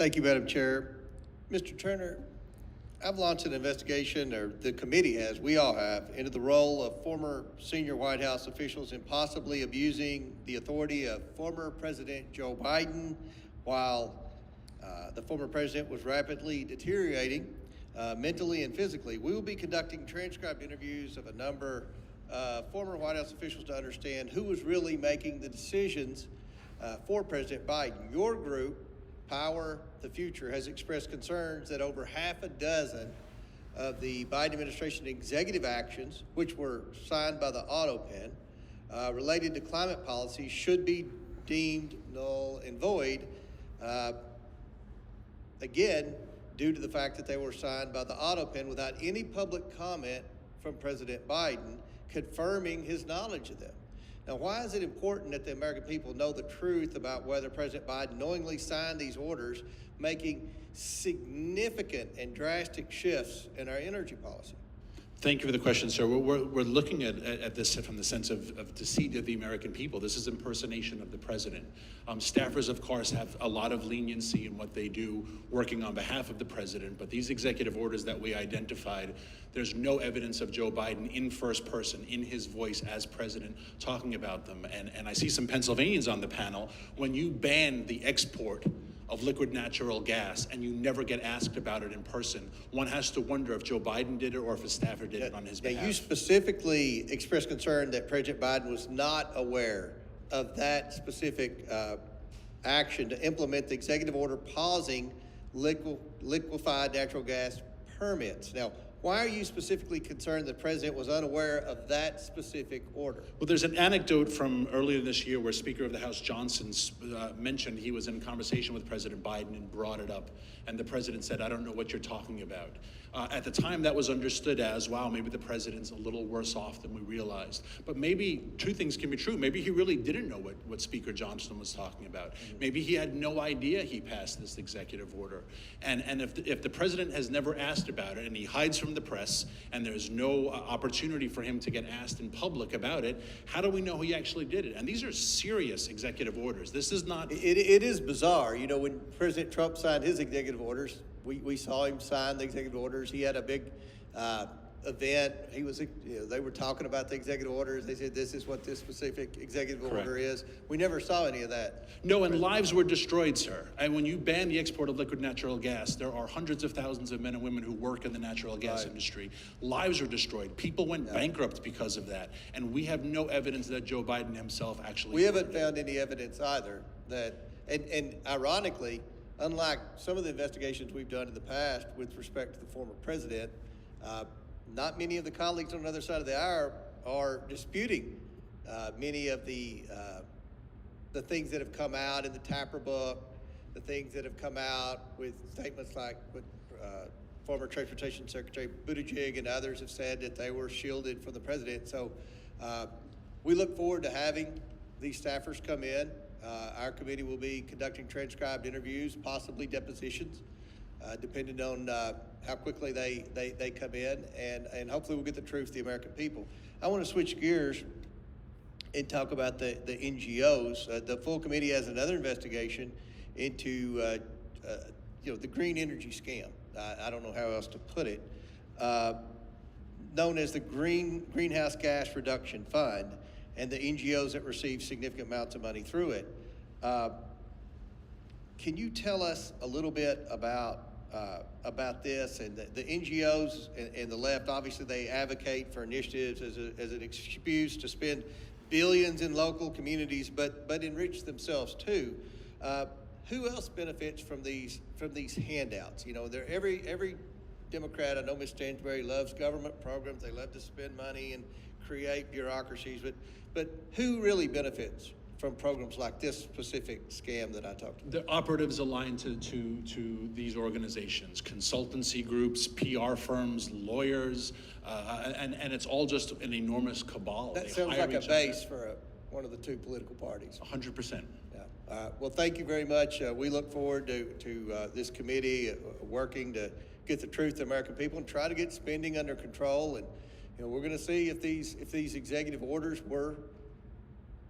Thank you, Madam Chair. Mr. Turner, I've launched an investigation, or the committee has, we all have, into the role of former senior White House officials in possibly abusing the authority of former President Joe Biden while the former president was rapidly deteriorating mentally and physically. We will be conducting transcribed interviews of a number of former White House officials to understand who was really making the decisions for President Biden. Your group, Power the Future, has expressed concerns that over half a dozen of the Biden administration executive actions, which were signed by the auto pen, related to climate policy should be deemed null and void, again, due to the fact that they were signed by the auto pen without any public comment from President Biden confirming his knowledge of them. Now, why is it important that the American people know the truth about whether President Biden knowingly signed these orders, making significant and drastic shifts in our energy policy? Thank you for the question, sir. We're looking at this from the sense of deceit of the American people. This is impersonation of the president. Staffers, of course, have a lot of leniency in what they do working on behalf of the president, but these executive orders that we identified, there's no evidence of Joe Biden in first person, in his voice as president, talking about them. And I see some Pennsylvanians on the panel. When you ban the export of liquid natural gas and you never get asked about it in person, one has to wonder if Joe Biden did it or if a staffer did it on his behalf. Now, you specifically expressed concern that President Biden was not aware of that specific action to implement the executive order pausing liquefied natural gas permits. Now, why are you specifically concerned the president was unaware of that specific order? Well, there's an anecdote from earlier this year where Speaker of the House Johnson mentioned he was in conversation with President Biden and brought it up. And the president said, I don't know what you're talking about. At the time, that was understood as, wow, maybe the president's a little worse off than we realized. But maybe two things can be true. Maybe he really didn't know what Speaker Johnson was talking about. Mm-hmm. Maybe he had no idea he passed this executive order. And if the president has never asked about it and he hides from the press and there's no opportunity for him to get asked in public about it, how do we know he actually did it? And these are serious executive orders. This is not... It is bizarre. You know, when President Trump signed his executive orders, we saw him sign the executive orders. He had a big event. He was, they were talking about the executive orders. They said, this is what this specific executive order is. We never saw any of that. No, and lives were destroyed, sir. And when you ban the export of liquid natural gas, there are hundreds of thousands of men and women who work in the natural gas industry. Lives were destroyed. People went bankrupt because of that. And we have no evidence that Joe Biden himself actually... We haven't found any evidence either that, and ironically, unlike some of the investigations we've done in the past with respect to the former president, not many of the colleagues on the other side of the aisle are disputing many of the things that have come out in the Tapper book, the things that have come out with statements like what former Transportation Secretary Buttigieg and others have said that they were shielded from the president. So we look forward to having these staffers come in. Our committee will be conducting transcribed interviews, possibly depositions, depending on how quickly they come in, and hopefully we'll get the truth to the American people. I want to switch gears and talk about the NGOs. The full committee has another investigation into the green energy scam. I don't know how else to put it, known as the Greenhouse Gas Reduction Fund, and the NGOs that receive significant amounts of money through it. Can you tell us a little bit about this? And the NGOs and the left, obviously they advocate for initiatives as an excuse to spend billions in local communities, but enrich themselves too. Who else benefits from these handouts? You know, every Democrat, I know Ms. Stansbury loves government programs. They love to spend money and create bureaucracies, but who really benefits from programs like this specific scam that I talked about? The operatives aligned to these organizations, consultancy groups, PR firms, lawyers, and it's all just an enormous cabal. That sounds like a base for one of the two political parties. 100%. Yeah. Well, thank you very much. We look forward to this committee working to get the truth to the American people and try to get spending under control. And we're going to see if these executive orders were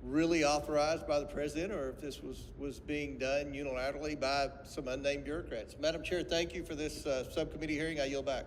really authorized by the president or if this was being done unilaterally by some unnamed bureaucrats. Madam Chair, thank you for this subcommittee hearing. I yield back.